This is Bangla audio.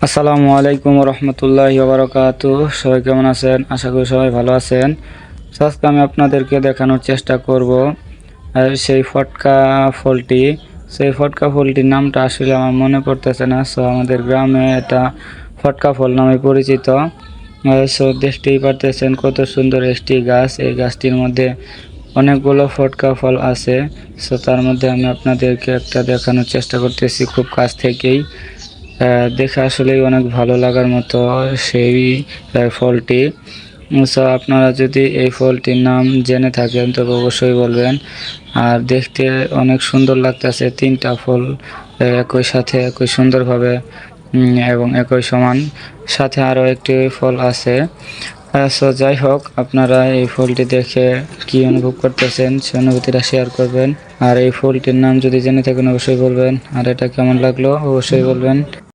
আসসালামু আলাইকুম রহমতুল্লাহি ওয়া বারাকাতুহু। সবাই কেমন আছেন? আশা করি সবাই ভালো আছেন। আজকে আমি আপনাদেরকে দেখানোর চেষ্টা করব সেই ফটকা ফলটির নামটা আসলে আমার মনে পড়তেছে না। সো আমাদের গ্রামে এটা ফটকা ফল নামে পরিচিত। সো দেখতেই পারতেছেন কত সুন্দর একটি গাছ। এই গাছটির মধ্যে অনেকগুলো ফটকা ফল আছে। সো তার মধ্যে আমি আপনাদেরকে একটা দেখানোর চেষ্টা করতেছি খুব কাছ থেকেই। দেখে আসলেই অনেক ভালো লাগার মতো সেই ফলটি। সো আপনারা যদি এই ফলটির নাম জেনে থাকেন তবে অবশ্যই বলবেন। আর দেখতে অনেক সুন্দর লাগতেছে, তিনটা ফল একই সাথে একই সুন্দরভাবে এবং একই সমান, সাথে আরও একটি ফল আছে। সো যাই হোক, আপনারা এই ফলটি দেখে কি অনুভব করতেছেন সেই অনুভূতিটা শেয়ার করবেন। আর এই ফলটির নাম যদি জেনে থাকেন অবশ্যই বলবেন। আর এটা কেমন লাগলো অবশ্যই বলবেন।